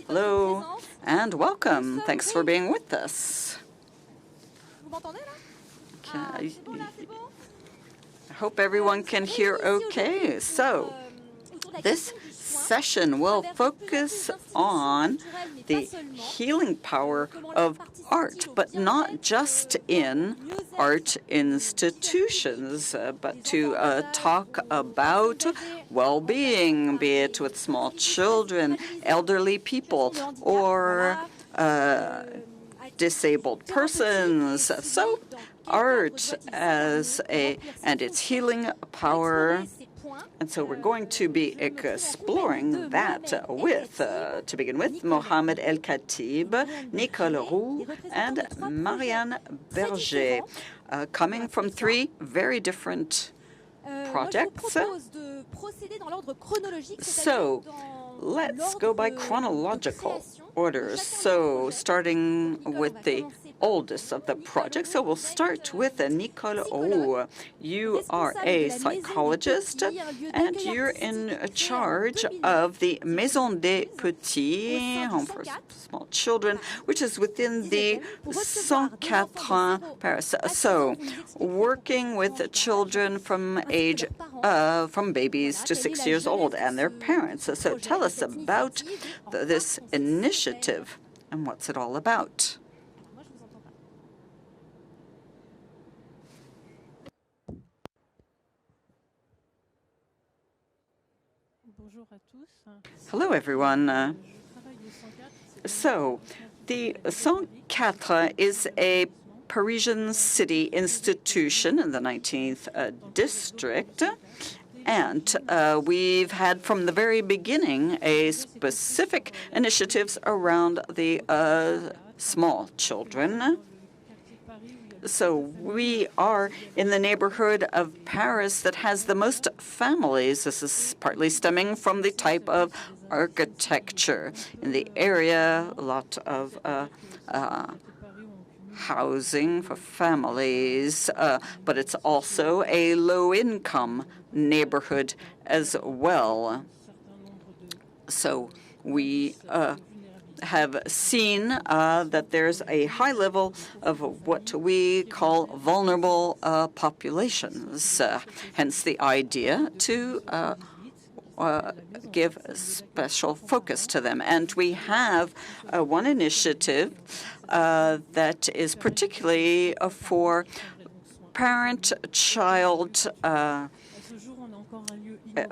Hello and welcome. Thanks for being with us. I hope everyone can hear okay. So, this session will focus on the healing power of art, but not just in art institutions, but to talk about well-being, be it with small children, elderly people, or disabled persons. So art and its healing power. And so we're going to be exploring that with, to begin with, Mohamed KHATIB, Nicole, ROUX, and Marianne Berger, coming from three very different projects. So let's go by chronological order. So starting with the oldest of the projects. So we'll start with Nicole. Oh, you are a psychologist and you're in charge of the Maison des Petits, home for small children, which is within the CENTQUATRE-PARIS. So working with children from babies to 6 years old and their parents. So tell us about this initiative and what's it all about. Hello, everyone. So, the CENTQUATRE is a Parisian city institution in the 19th district, and we've had from the very beginning a specific initiatives around the small children. So we are in the neighborhood of Paris that has the most families. This is partly stemming from the type of architecture in the area, a lot of housing for families, but it's also a low-income neighborhood as well. So we have seen that there's a high level of what we call vulnerable populations, hence the idea to give special focus to them. And we have one initiative that is particularly for parent-child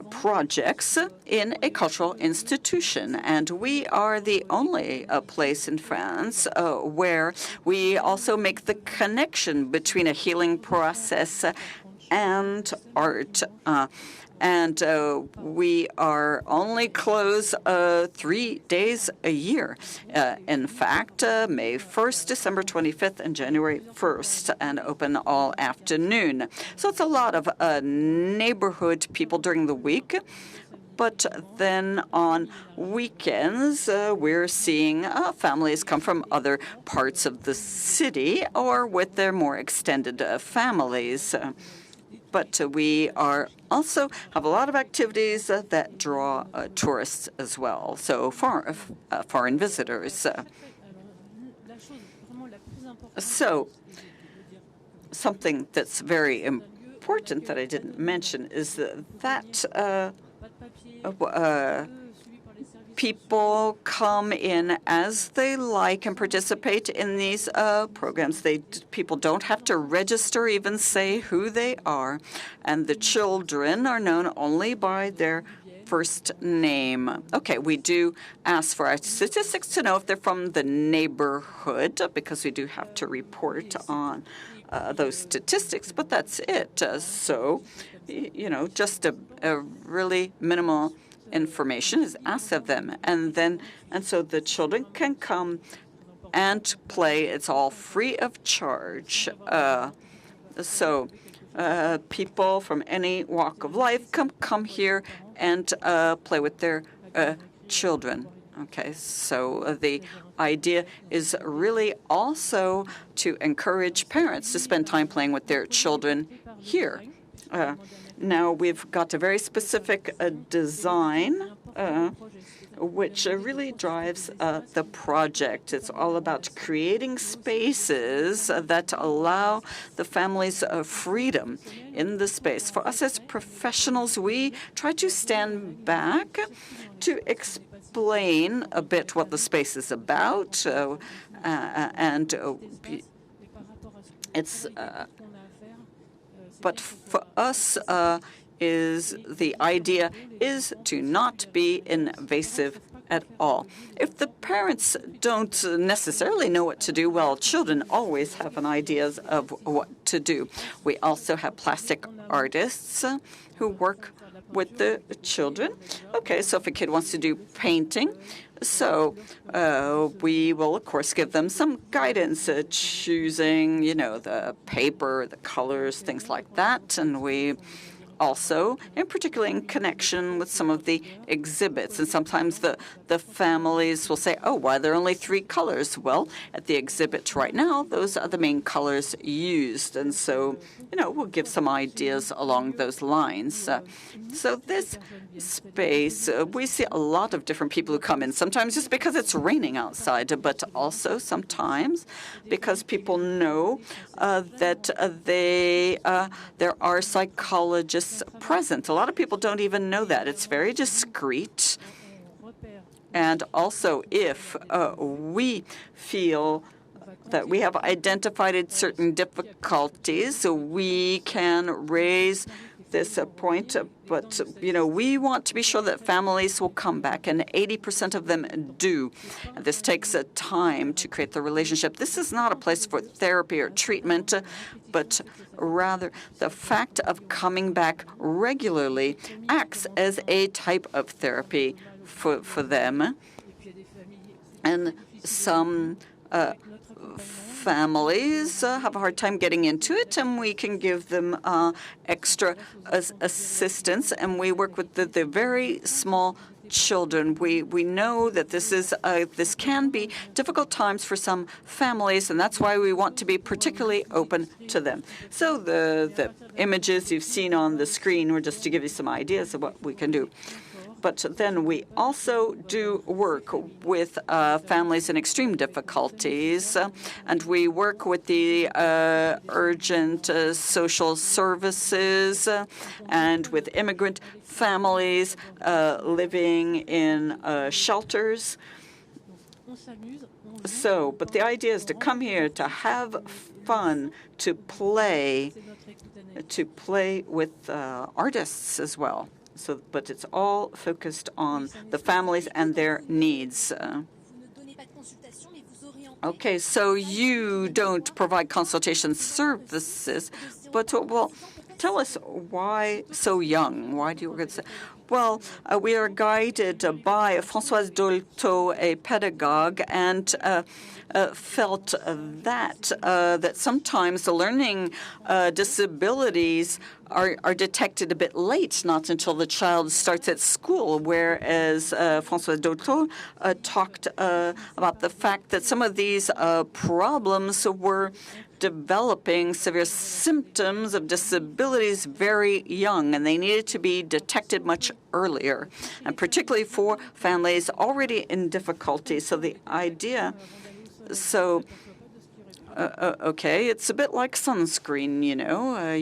projects in a cultural institution, and we are the only place in France where we also make the connection between a healing process and art. And we are only closed 3 days a year. In fact, May 1st, December 25th, and January 1st, and open all afternoon. So it's a lot of neighborhood people during the week. But then on weekends, we're seeing families come from other parts of the city or with their more extended families. But we are also have a lot of activities that draw tourists as well, so foreign visitors. So something that's very important that I didn't mention is that people come in as they like and participate in these programs. People don't have to register, even say who they are, and the children are known only by their first name. Okay, we do ask for our statistics to know if they're from the neighborhood, because we do have to report on those statistics, but that's it. So, you know, just a really minimal information is asked of them, and so the children can come and play. It's all free of charge. So people from any walk of life come here and play with their children. Okay, so the idea is really also to encourage parents to spend time playing with their children here. Now we've got a very specific design which really drives the project. It's all about creating spaces that allow the families freedom in the space. For us as professionals, we try to stand back to explain a bit what the space is about, and it's. But for us, the idea is to not be invasive at all. If the parents don't necessarily know what to do, well, children always have an idea of what to do. We also have plastic artists who work with the children. Okay, so if a kid wants to do painting, so we will, of course, give them some guidance choosing, the paper, the colors, things like that. And we also, in particular, in connection with some of the exhibits. And sometimes the families will say, oh, why are there only 3 colors? Well, at the exhibit right now, those are the main colors used. And so, we'll give some ideas along those lines. So this space, we see a lot of different people who come in, sometimes just because it's raining outside, but also sometimes because people know that there are psychologists present. A lot of people don't even know that. It's very discreet. And also, if we feel that we have identified certain difficulties, so we can raise this point, but, we want to be sure that families will come back, and 80% of them do. And this takes time to create the relationship. This is not a place for therapy or treatment, but rather the fact of coming back regularly acts as a type of therapy for them. And some families have a hard time getting into it, and we can give them extra assistance. And we work with the very small children. We know that this can be difficult times for some families, and that's why we want to be particularly open to them. So the images you've seen on the screen were just to give you some ideas of what we can do. But then we also do work with families in extreme difficulties, and we work with the urgent social services and with immigrant families living in shelters. So, but the idea is to come here, to have fun, to play with artists as well. So, but it's all focused on the families and their needs. Okay, so you don't provide consultation services, but, well, tell us why so young? Why do you work at... Well, we are guided by Françoise Dolto, a pedagogue, and felt that sometimes the learning disabilities are detected a bit late, not until the child starts at school, whereas Françoise Dolto talked about the fact that some of these problems were developing severe symptoms of disabilities very young, and they needed to be detected much earlier, and particularly for families already in difficulty. So the idea, okay, it's a bit like sunscreen,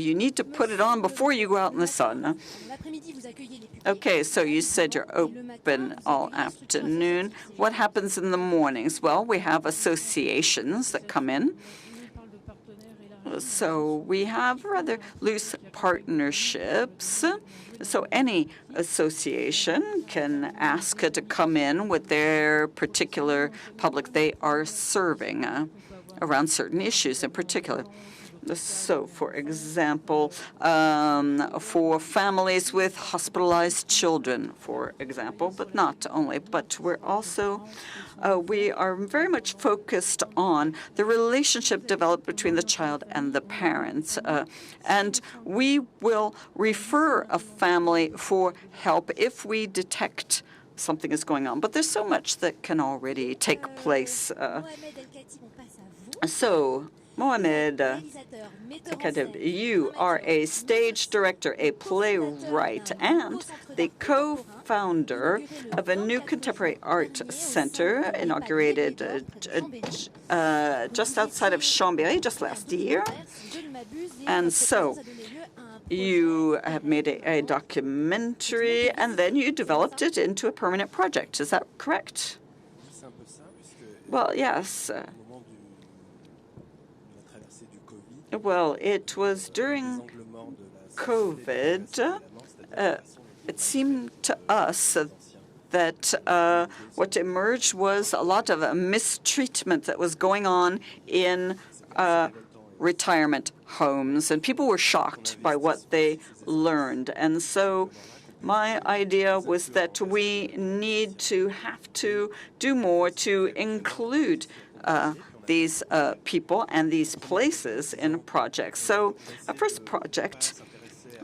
you need to put it on before you go out in the sun. Okay, so you said you're open all afternoon. What happens in the mornings? Well, we have associations that come in. So we have rather loose partnerships. So any association can ask to come in with their particular public they are serving around certain issues in particular. So, for example, for families with hospitalized children, for example, but not only, but we're also, we are very much focused on the relationship developed between the child and the parents. And we will refer a family for help if we detect something is going on. But there's so much that can already take place. So, Mohamed, KHATIB, you are a stage director, a playwright, and the co-founder of a new contemporary art center inaugurated just outside of Chambéry just last year. And so you have made a documentary, and then you developed it into a permanent project. Is that correct? Well, yes. Well, it was during COVID. It seemed to us that what emerged was a lot of mistreatment that was going on in retirement homes, and people were shocked by what they learned. And so my idea was that we have to do more to include these people and these places in projects. So our first project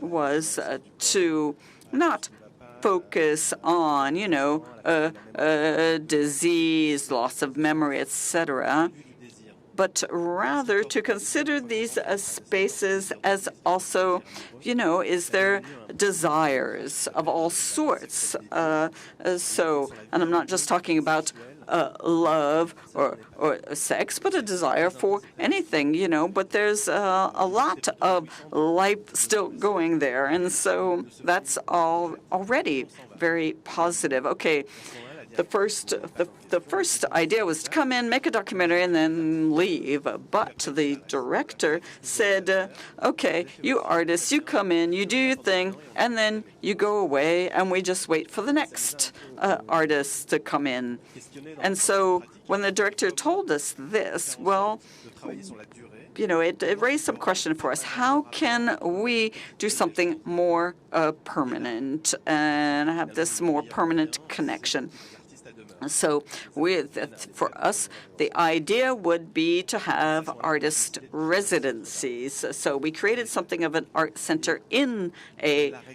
was to not focus on, disease, loss of memory, etc., but rather to consider these spaces as also, is there desires of all sorts. And I'm not just talking about love or sex, but a desire for anything, but there's a lot of life still going there. And so that's already very positive. Okay. The first idea was to come in, make a documentary, and then leave. But the director said, okay, you artists, you come in, you do your thing, and then you go away, and we just wait for the next artist to come in. And so when the director told us this, well, it raised some question for us. How can we do something more permanent and have this more permanent connection? So for us, the idea would be to have artist residencies. So we created something of an art center in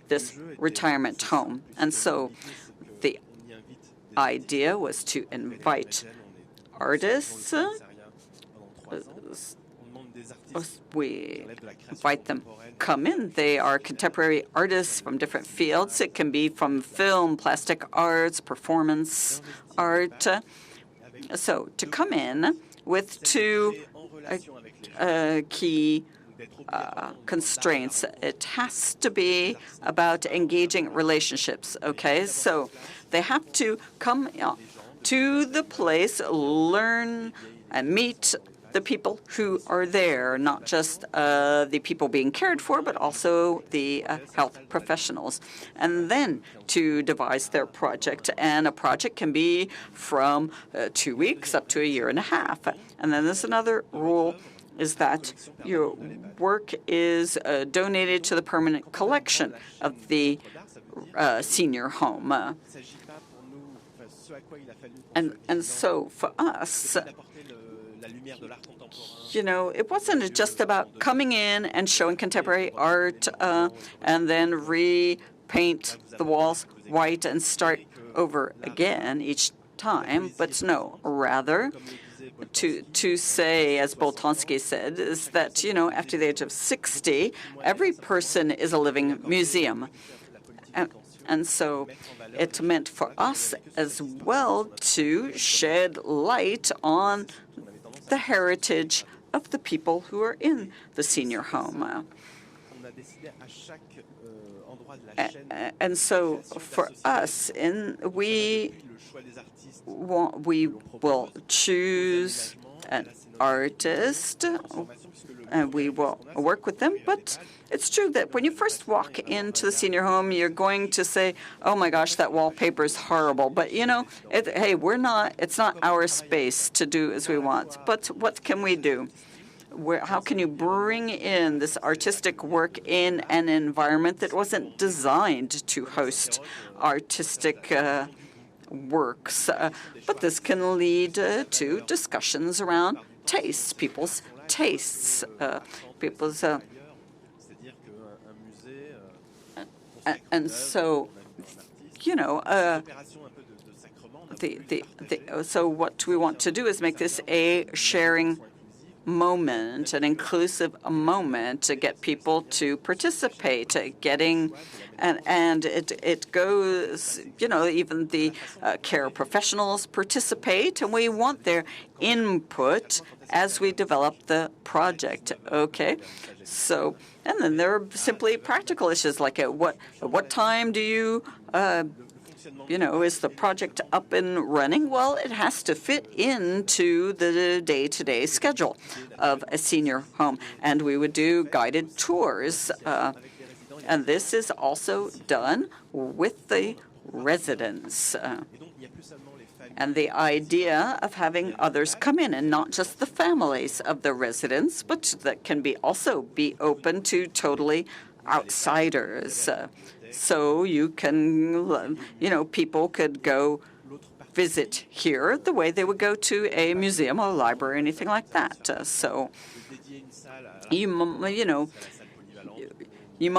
this retirement home. And so the idea was to invite artists. We invite them come in. They are contemporary artists from different fields. It can be from film, plastic arts, performance art. So to come in with two key constraints. It has to be about engaging relationships, okay? So they have to come to the place, learn and meet the people who are there, not just the people being cared for, but also the health professionals. And then to devise their project. And a project can be from 2 weeks up to a year and a half. And then there's another rule, is that your work is donated to the permanent collection of the senior home. And so for us, it wasn't just about coming in and showing contemporary art and then repaint the walls white and start over again each time, but no, rather to say, as Boltanski said, is that, after the age of 60, every person is a living museum. And so it meant for us as well to shed light on the heritage of the people who are in the senior home. And so for us, we will choose an artist, and we will work with them. But it's true that when you first walk into the senior home, you're going to say, "Oh my gosh, that wallpaper is horrible." But hey, it's not our space to do as we want. But what can we do? How can you bring in this artistic work in an environment that wasn't designed to host artistic works? But this can lead to discussions around tastes, people's tastes, people's. And so, so what we want to do is make this a sharing moment, an inclusive moment to get people to participate, and it goes, even the care professionals participate, and we want their input as we develop the project. Okay, so, and then there are simply practical issues like at what time do you is the project up and running? Well, it has to fit into the day-to-day schedule of a senior home. And we would do guided tours. And this is also done with the residents. And the idea of having others come in, and not just the families of the residents, but that can also be open to totally outsiders. So you can, people could go visit here the way they would go to a museum or a library or anything like that. So you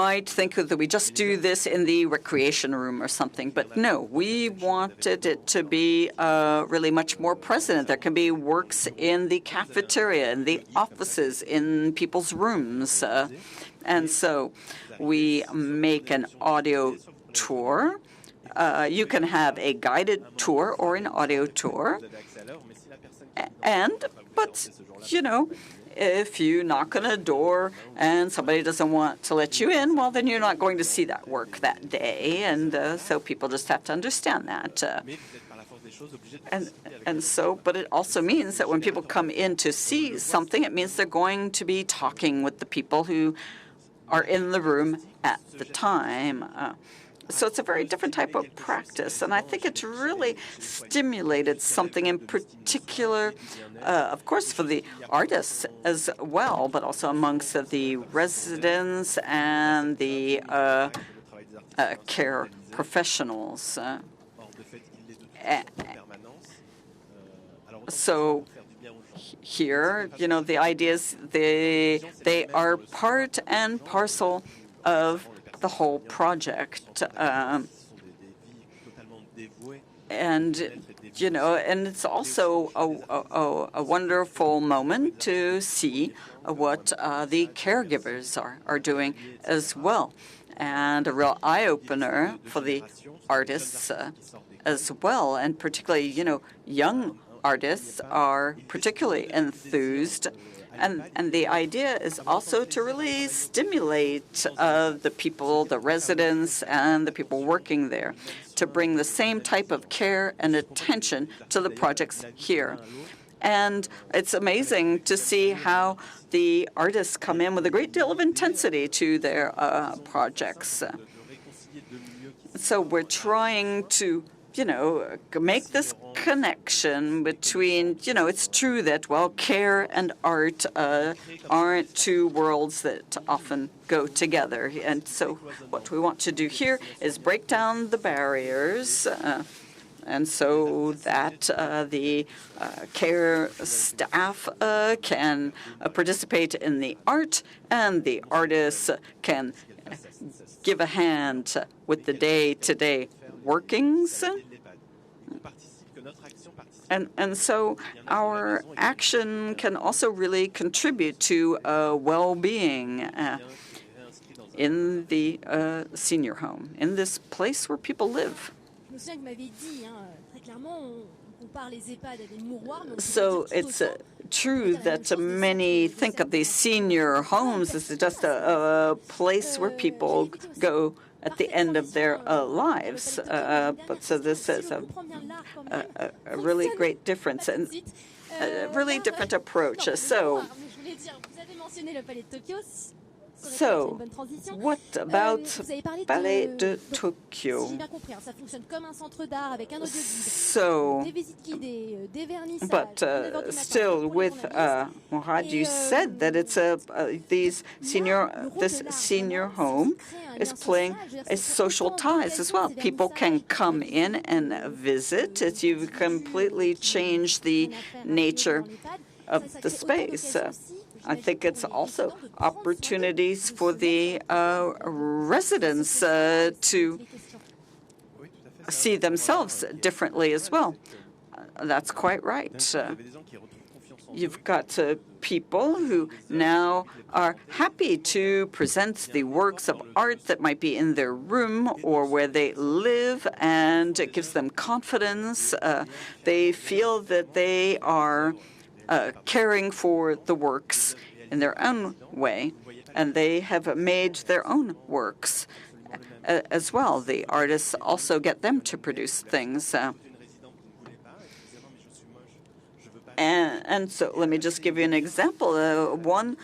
might think that we just do this in the recreation room or something, but no, we wanted it to be really much more present. There can be works in the cafeteria, in the offices, in people's rooms. And so we make an audio tour. You can have a guided tour or an audio tour. But if you knock on a door and somebody doesn't want to let you in, well, then you're not going to see that work that day. And so people just have to understand that. But it also means that when people come in to see something, it means they're going to be talking with the people who are in the room at the time. So it's a very different type of practice, and I think it's really stimulated something in particular, of course, for the artists as well, but also amongst the residents and the care professionals. So here, the idea is they are part and parcel of the whole project, and it's also a wonderful moment to see what the caregivers are doing as well, and a real eye-opener for the artists as well, and particularly, young artists are particularly enthused. And the idea is also to really stimulate the people, the residents, and the people working there to bring the same type of care and attention to the projects here. And it's amazing to see how the artists come in with a great deal of intensity to their projects. So we're trying to make this connection between, it's true that, care and art aren't two worlds that often go together. And so what we want to do here is break down the barriers and so that the care staff can participate in the art, and the artists can give a hand with the day-to-day workings. And so our action can also really contribute to well-being in the senior home, in this place where people live. So it's true that many think of these senior homes as just a place where people go at the end of their lives. But so this is a really great difference and a really different approach. So what about Palais de Tokyo? So, but still, with Mohamed, you said that it's this senior home is playing a social ties as well. People can come in and visit. You've completely changed the nature of the space. I think it's also opportunities for the residents to see themselves differently as well. That's quite right. you've got people who now are happy to present the works of art that might be in their room or where they live, and it gives them confidence. They feel that they are caring for the works in their own way, and they have made their own works as well. The artists also get them to produce things. And so let me just give you an example. One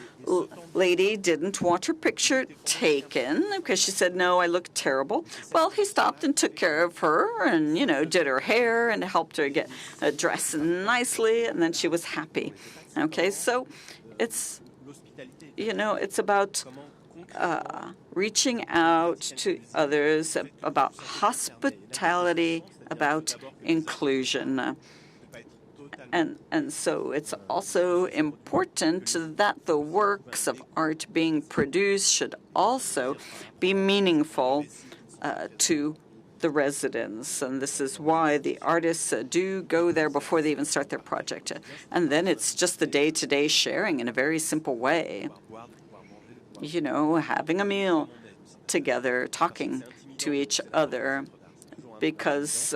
lady didn't want her picture taken because she said, no, I look terrible. Well, he stopped and took care of her and, did her hair and helped her get dressed nicely, and then she was happy. Okay, so it's, it's about reaching out to others, about hospitality, about inclusion. And so it's also important that the works of art being produced should also be meaningful to the residents. And this is why the artists do go there before they even start their project. And then it's just the day-to-day sharing in a very simple way. Having a meal together, talking to each other, because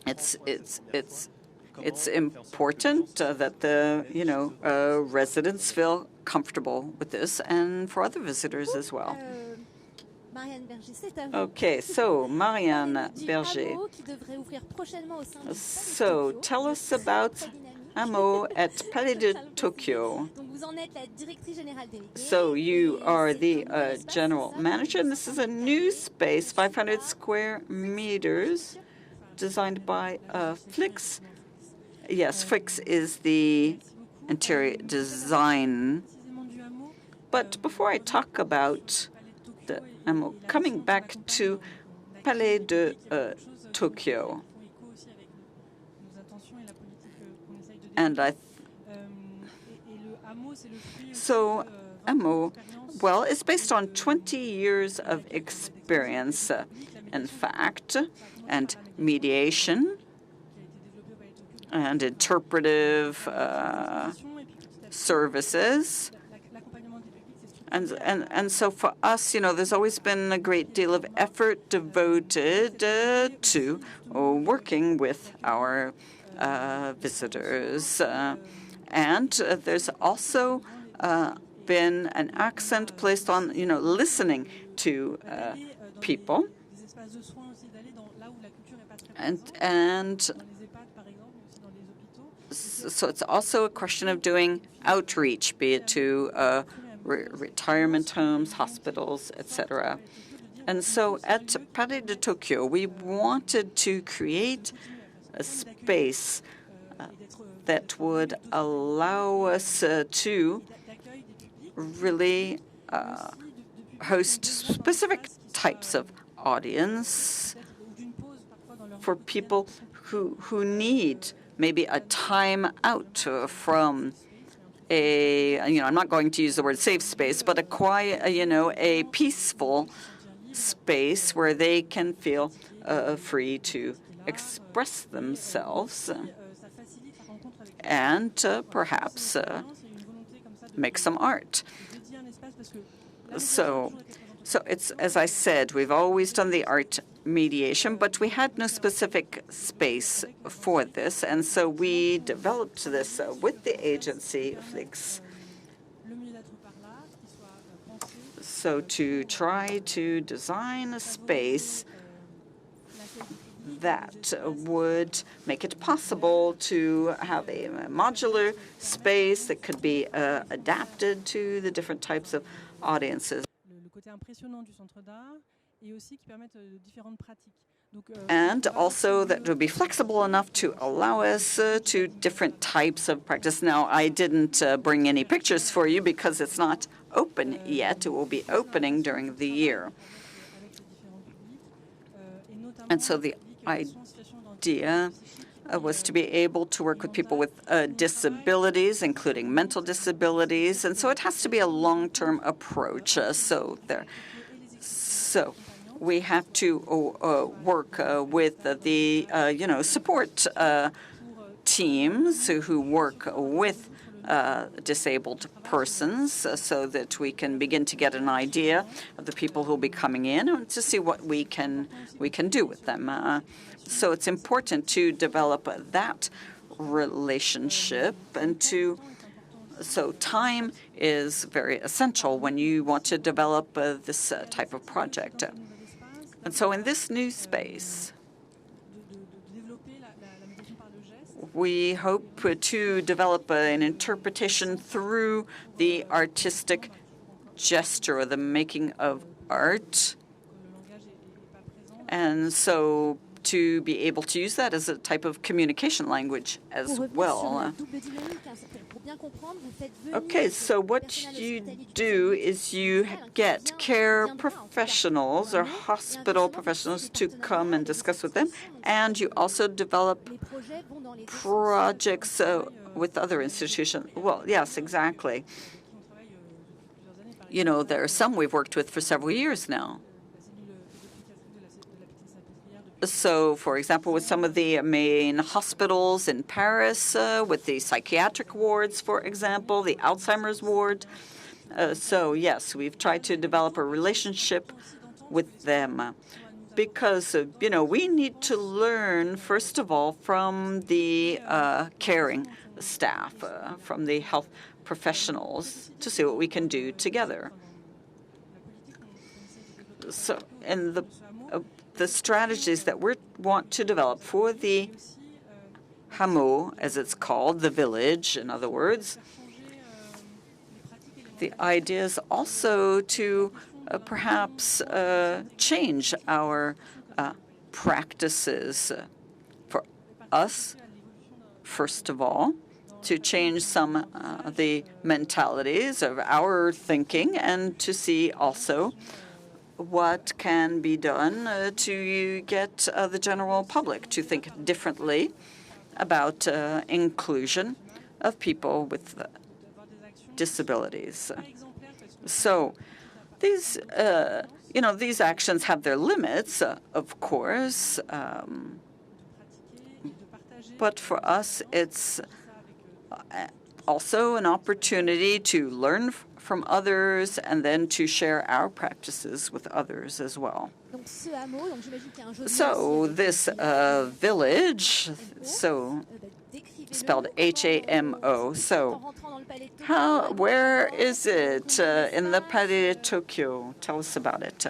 it's important that the residents feel comfortable with this, and for other visitors as well. Okay, so Marianne Berger. So tell us about AMO at Palais de Tokyo. So you are the general manager, and this is a new space, 500 square meters, designed by Flix. Yes, Flix is the interior design. But before I talk about the AMO, coming back to Palais de Tokyo, and so AMO, well, it's based on 20 years of experience, in fact, and mediation and interpretive services. And so for us, there's always been a great deal of effort devoted to working with our visitors. And there's also been an accent placed on, listening to people. And so it's also a question of doing outreach, be it to retirement homes, hospitals, etc. And so at Palais de Tokyo, we wanted to create a space that would allow us to really host specific types of audience for people who need maybe a time out from I'm not going to use the word safe space, but a quiet, a peaceful space where they can feel free to express themselves and perhaps make some art. So it's, as I said, we've always done the art mediation, but we had no specific space for this, and so we developed this with the agency Flix. So to try to design a space that would make it possible to have a modular space that could be adapted to the different types of audiences. And also that would be flexible enough to allow us to different types of practice. Now, I didn't bring any pictures for you because it's not open yet. It will be opening during the year. And so the idea was to be able to work with people with disabilities, including mental disabilities, and so it has to be a long-term approach. So we have to work with the support teams who work with disabled persons so that we can begin to get an idea of the people who will be coming in and to see what we can do with them. So it's important to develop that relationship so time is very essential when you want to develop this type of project. And so in this new space, we hope to develop an interpretation through the artistic gesture, or the making of art. And so to be able to use that as a type of communication language as well. Okay, so what you do is you get care professionals or hospital professionals to come and discuss with them, and you also develop projects with other institutions. Well, yes, exactly. You know, there are some we've worked with for several years now. So, for example, with some of the main hospitals in Paris, with the psychiatric wards, for example, the Alzheimer's ward. So, yes, we've tried to develop a relationship with them because, you know, we need to learn, first of all, from the caring staff, from the health professionals, to see what we can do together. So, in the strategies that we want to develop for the hameau, as it's called, the village, in other words, the idea is also to perhaps change our practices for us, first of all, to change some of the mentalities of our thinking, and to see also what can be done to get the general public to think differently about inclusion of people with disabilities. So these, you know, these actions have their limits, of course, but for us it's also an opportunity to learn from others and then to share our practices with others as well. So this village, so spelled H-A-M-O, so where is it in the Palais de Tokyo? Tell us about it.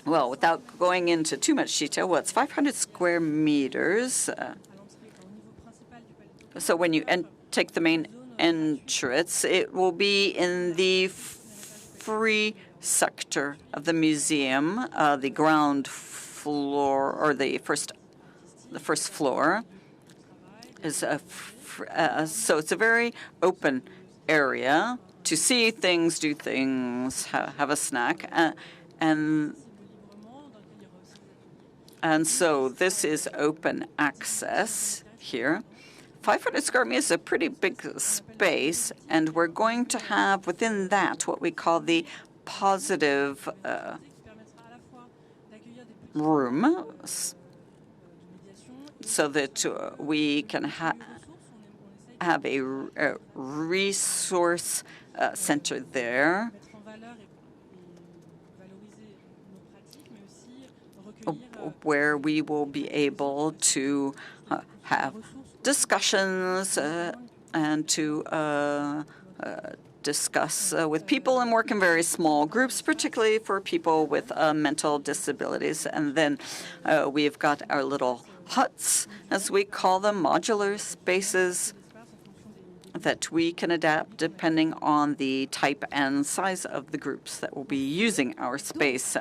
Well, without going into too much detail, well, it's 500 square meters. So when you take the main entrance, it will be in the free sector of the museum, the ground floor, or the first floor is so it's a very open area to see things, do things, have a snack, and so this is open access here. 500 square meters is a pretty big space, and we're going to have within that what we call the positive room, so that we can have a resource center there, where we will be able to have discussions and to discuss with people and work in very small groups, particularly for people with mental disabilities. And then we've got our little huts, as we call them, modular spaces that we can adapt depending on the type and size of the groups that will be using our space.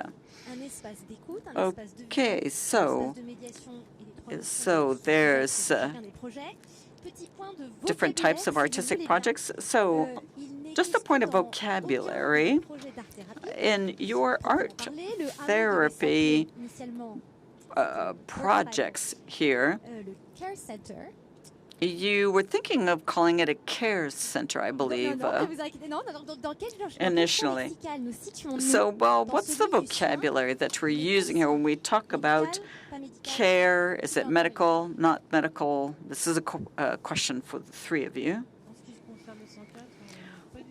Okay, so there's different types of artistic projects. So just a point of vocabulary, in your art therapy projects here, You were thinking of calling it a care center, I believe, initially. So, well, what's the vocabulary that we're using here when we talk about care? Is it medical, not medical? This is a question for the three of you.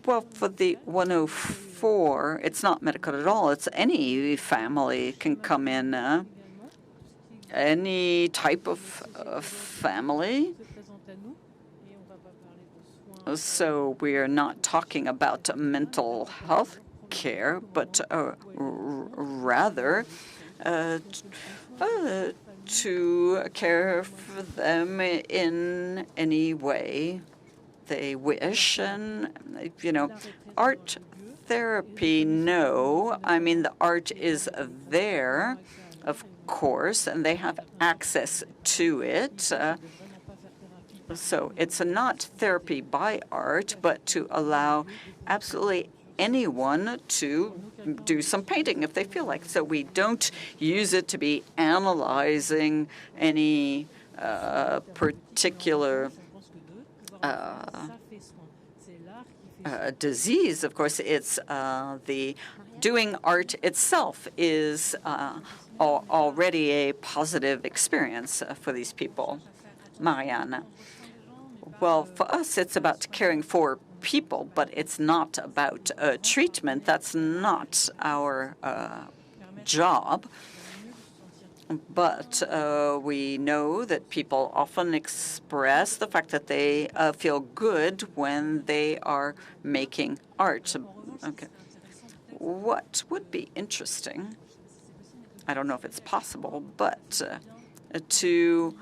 Well, for the 104, it's not medical at all. It's any family can come in, any type of family. So we are not talking about mental health care, but rather to care for them in any way they wish. And, art therapy, no. I mean, the art is there, of course, and they have access to it. So it's not therapy by art, but to allow absolutely anyone to do some painting if they feel like. So we don't use it to be analyzing any particular disease. Of course, it's the doing art itself is already a positive experience for these people. Marianne. Well, for us, it's about caring for people, but it's not about treatment. That's not our job. But we know that people often express the fact that they feel good when they are making art. Okay. What would be interesting, I don't know if it's possible, but to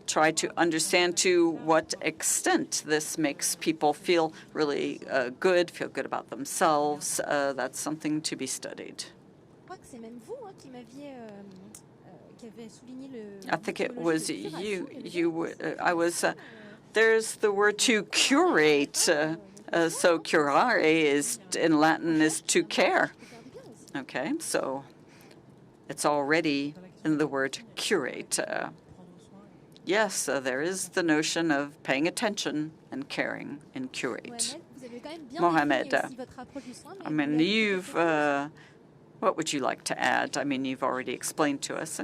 try to understand to what extent this makes people feel really good, feel good about themselves. That's something to be studied. I think it was you. I was. There's the word to curate. So curare is in Latin is to care. Okay, so it's already in the word curate. Yes, there is the notion of paying attention and caring in curate. Mohamed, I mean, you've, what would you like to add? I mean, you've already explained to us.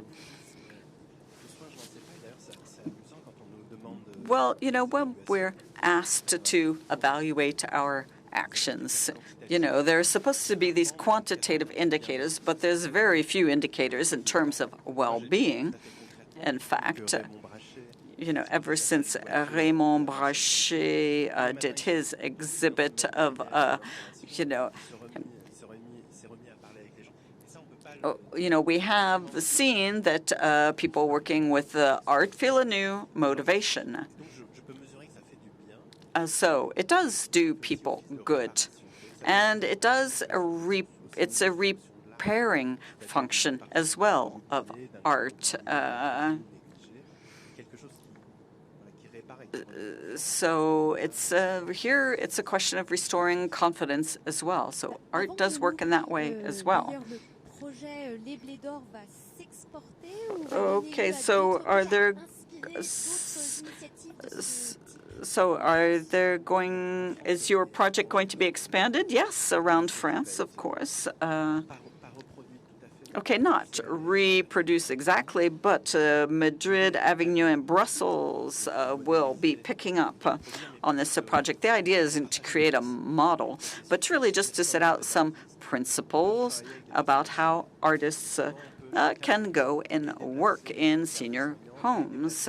Well, when we're asked to evaluate our actions, there are supposed to be these quantitative indicators, but there's very few indicators in terms of well-being. In fact, ever since Raymond Brachet did his exhibit of, we have seen that people working with art feel a new motivation. So it does do people good, and it does it's a repairing function as well of art. So it's here. It's a question of restoring confidence as well. So art does work in that way as well. Okay, so are there is your project going to be expanded? Yes, around France, of course. Okay, not reproduce exactly, but Madrid, Avignon, and Brussels will be picking up on this project. The idea isn't to create a model, but really just to set out some principles about how artists can go and work in senior homes.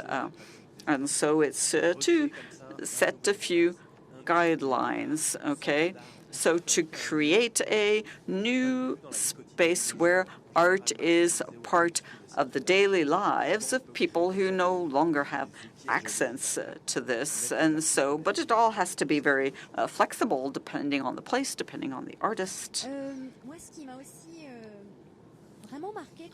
And so it's to set a few guidelines, okay? So to create a new space where art is part of the daily lives of people who no longer have access to this. And so, but it all has to be very flexible depending on the place, depending on the artist.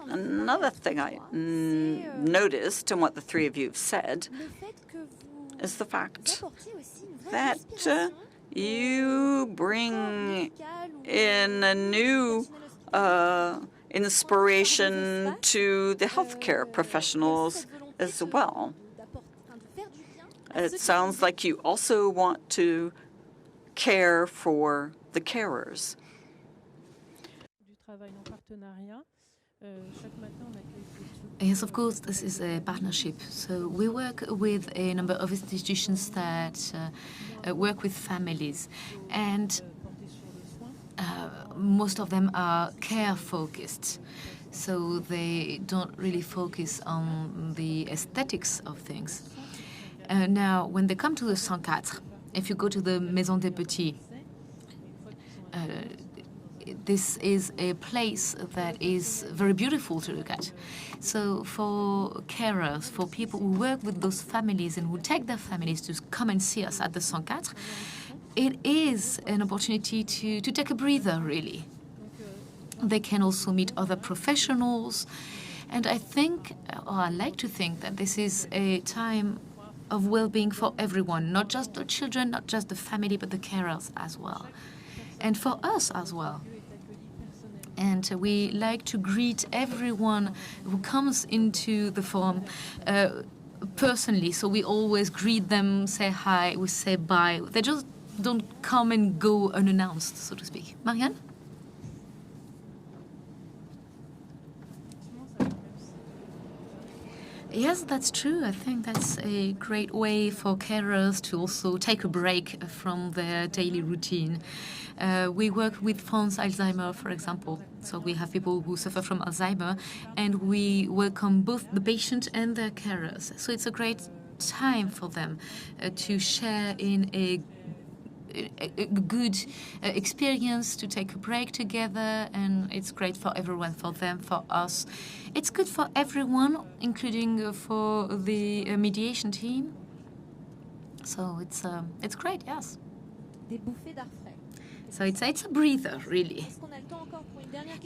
Another thing I noticed in what the three of you have said is the fact that you bring in a new inspiration to the healthcare professionals as well. It sounds like you also want to care for the carers. Yes, of course, this is a partnership. So we work with a number of institutions that work with families, and most of them are care-focused. So they don't really focus on the aesthetics of things. Now, when they come to the 104, if you go to the Maison des Petits, this is a place that is very beautiful to look at. So for carers, for people who work with those families and who take their families to come and see us at the 104, it is an opportunity to take a breather, really. They can also meet other professionals. And I think, or I like to think, that this is a time of well-being for everyone, not just the children, not just the family, but the carers as well. And for us as well. And we like to greet everyone who comes into the forum personally. So we always greet them, say hi, we say bye. They just don't come and go unannounced, so to speak. Marianne? Yes, that's true. I think that's a great way for carers to also take a break from their daily routine. We work with France Alzheimer, for example. So we have people who suffer from Alzheimer, and we welcome both the patient and their carers. So it's a great time for them to share in a good experience, to take a break together, and it's great for everyone, for them, for us. It's good for everyone, including for the mediation team. So it's great, yes. So it's a breather, really.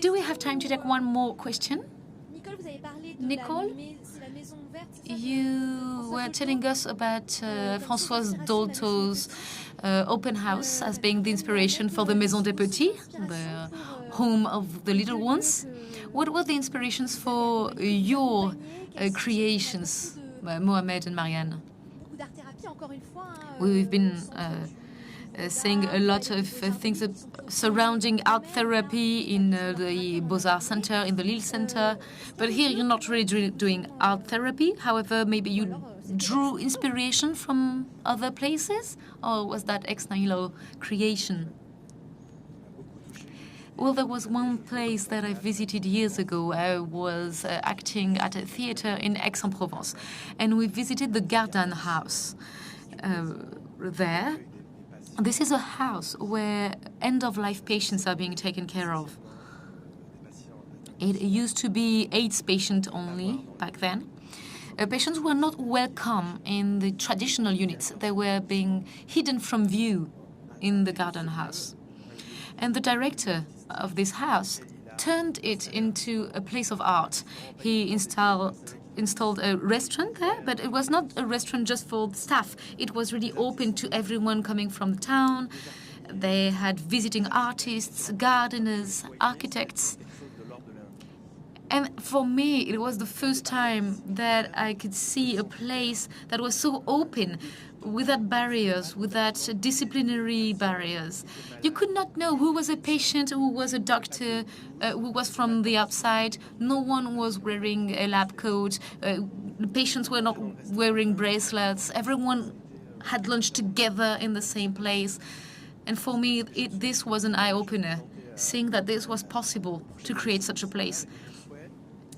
Do we have time to take one more question? Nicole, you were telling us about Françoise Dolto's open house as being the inspiration for the Maison des Petits, the home of the little ones. What were the inspirations for your creations, Mohamed and Marianne? We've been seeing a lot of things surrounding art therapy in the Beaux-Arts Center, in the Lille Center. But here you're not really doing art therapy. However, maybe you drew inspiration from other places? Or was that ex nihilo creation? Well, there was one place that I visited years ago. I was acting at a theater in Aix-en-Provence. And we visited the Garden House there. This is a house where end-of-life patients are being taken care of. It used to be AIDS patients only back then. Patients were not welcome in the traditional units. They were being hidden from view in the Garden House. And the director of this house turned it into a place of art. He installed a restaurant there, but it was not a restaurant just for the staff. It was really open to everyone coming from the town. They had visiting artists, gardeners, architects. And for me, it was the first time that I could see a place that was so open, without barriers, without disciplinary barriers. You could not know who was a patient, who was a doctor, who was from the outside. No one was wearing a lab coat. The patients were not wearing bracelets. Everyone had lunch together in the same place. And for me, this was an eye-opener, seeing that this was possible to create such a place.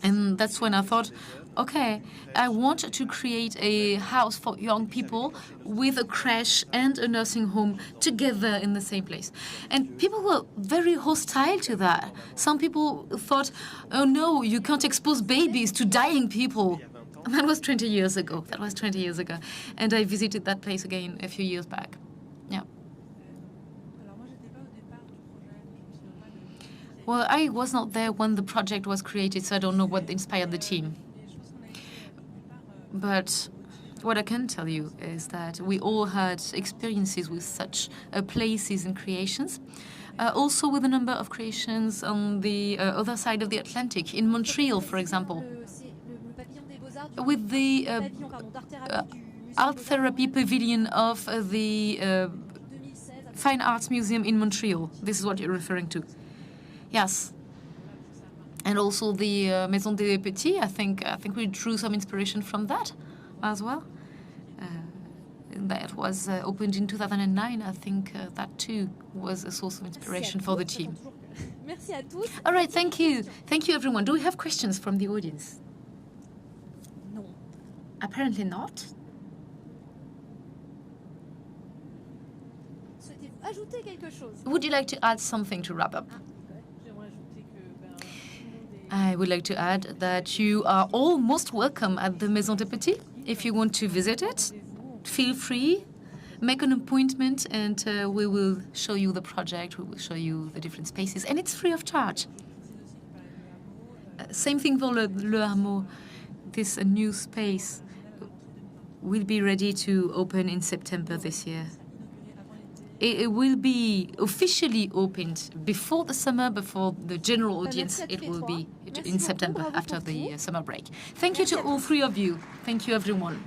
And that's when I thought, okay, I want to create a house for young people with a crèche and a nursing home together in the same place. And people were very hostile to that. Some people thought, oh no, you can't expose babies to dying people. And that was 20 years ago. And I visited that place again a few years back. Yeah. Well, I was not there when the project was created, so I don't know what inspired the team. But what I can tell you is that we all had experiences with such places and creations. Also with a number of creations on the other side of the Atlantic, in Montreal, for example. With the art therapy pavilion of the Fine Arts Museum in Montreal. This is what you're referring to. Yes. And also the Maison des Petits. I think we drew some inspiration from that as well. That was opened in 2009. I think that too was a source of inspiration for the team. All right, thank you. Thank you, everyone. Do we have questions from the audience? No. Apparently not. Would you like to add something to wrap up? I would like to add that you are all most welcome at the Maison des Petits. If you want to visit it, feel free, make an appointment, and we will show you the project, we will show you the different spaces, and it's free of charge. Same thing for Le Hameau. This new space will be ready to open in September this year. It will be officially opened before the summer, before the general audience. It will be in September, after the summer break. Thank you to all three of you. Thank you, everyone.